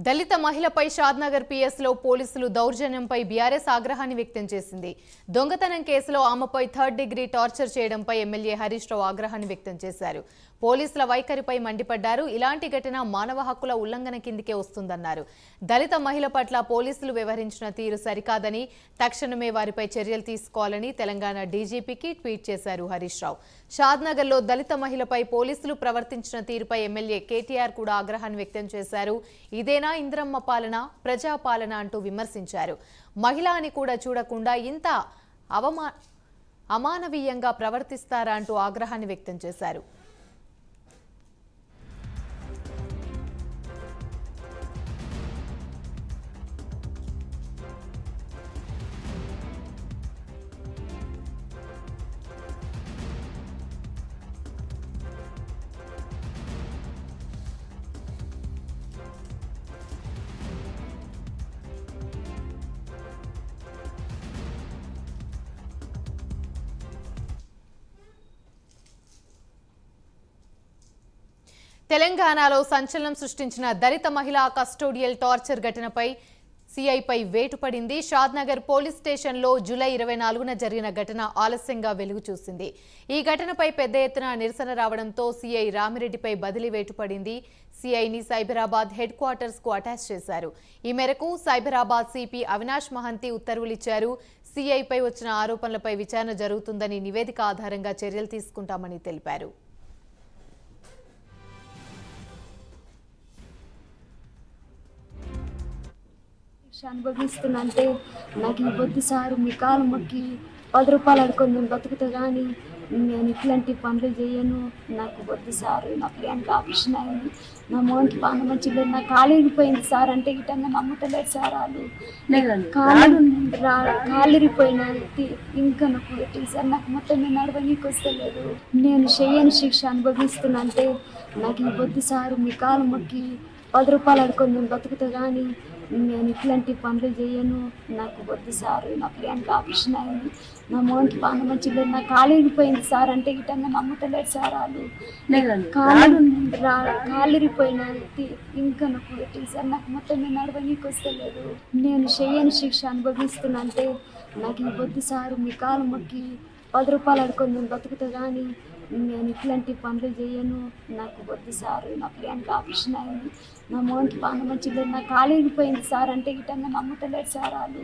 దళిత మహిళపై షాద్నగర్ పిఎస్లో పోలీసులు దౌర్జన్యంపై బీఆర్ఎస్ ఆగ్రహాన్ని వ్యక్తం చేసింది. దొంగతనం కేసులో ఆమెపై 3rd డిగ్రీ టార్చర్ చేయడంపై ఎమ్మెల్యే హరీష్ రావు ఆగ్రహాన్ని వ్యక్తం చేశారు. పోలీసుల వైఖరిపై మండిపడ్డారు. ఇలాంటి ఘటన మానవ హక్కుల ఉల్లంఘన కిందికే వస్తుందన్నారు. దళిత మహిళ పట్ల పోలీసులు వ్యవహరించిన తీరు సరికాదని, తక్షణమే వారిపై చర్యలు తీసుకోవాలని తెలంగాణ డీజీపీకి ట్వీట్ చేశారు హరీష్ రావు. షాద్నగర్లో దళిత మహిళపై పోలీసులు ప్రవర్తించిన తీరుపై ఎమ్మెల్యే కేటీఆర్ కూడా ఆగ్రహాన్ని వ్యక్తం చేశారు. ఇదేనా ఇంద్రమ్మ పాలన, ప్రజాపాలన అంటూ విమర్శించారు. మహిళ అని కూడా చూడకుండా ఇంత అమానవీయంగా ప్రవర్తిస్తారా అంటూ ఆగ్రహాన్ని వ్యక్తం చేశారు. తెలంగాణలో సంచలనం సృష్టించిన దళిత మహిళా కస్టోడియల్ టార్చర్ ఘటనపై సీఐపై వేటు పడింది. షాద్నగర్ పోలీస్ స్టేషన్లో జూలై 24న జరిగిన ఘటన ఆలస్యంగా వెలుగు చూసింది. ఈ ఘటనపై పెద్ద ఎత్తున నిరసన రావడంతో సీఐ రామిరెడ్డిపై బదిలీ వేటు పడింది. సీఐని సైబరాబాద్ హెడ్ క్వార్టర్స్ కు అటాచ్ చేశారు. ఈ మేరకు సైబరాబాద్ సిపి అవినాష్ మహంతి ఉత్తర్వులిచ్చారు. సీఐపై వచ్చిన ఆరోపణలపై విచారణ జరుగుతుందని, నివేదిక ఆధారంగా చర్యలు తీసుకుంటామని తెలిపారు. అనుభవిస్తున్నంటే నాకు ఈ వద్దు సారు, మీ కాలు మొక్కి 10 రూపాయలు అడుకొని నేను బతుకుతా, కానీ నేను ఇట్లాంటి పనులు చేయను, నాకు వద్దు సారు. నా ప్రియానికి ఆపరేషన్ అయింది, నా మోనికి పాన మంచిగా, నా కాలు ఇరిగిపోయింది సార్ అంటే ఇటంగా నమ్ముతలేదు సార్. వాళ్ళు కాలు ఇరిగిపోయిన ఇంకా నాకు సార్, నాకు మొత్తం నేను నడవనీకి వస్తలేదు. నేను చేయని శిక్ష అనుభవిస్తున్నంటే నాకు ఈ వద్దు సారు, మీ కాలు మొక్కి 10 రూపాయలు అడుకొని నేను బతుకుతా, కానీ నేను ఇట్లాంటి పనులు చేయను, నాకు వద్దు సారు. నా ప్రియానికి ఆపరేషన్ అయింది, నా మోనికి పాన మంచిగా, నా కాలు ఇరిగిపోయింది సార్ అంటే ఇటంగా నమ్ముతలేదు సార్. వాళ్ళు కాలు ఇరిగిపోయిన ఇంకా నాకు సార్, నాకు మొత్తం నేను నడవనీకి వస్తలేదు. నేను చేయని శిక్ష అనుభవిస్తున్నంటే నాకు ఈ వద్దు సారు, మీ కాలు మొక్కి 10 రూపాయలు అడుకొని నేను బతుకుతా, కానీ నేను ఇట్లాంటి పనులు చేయను, నాకు వద్దు సారు. నా ప్రియానికి ఆపరేషన్ అయింది, నా మోనికి పాన మంచిగా, నా కాలు ఇరిగిపోయింది సార్ అంటే ఇటంగా నమ్ముతలేదు సార్. వాళ్ళు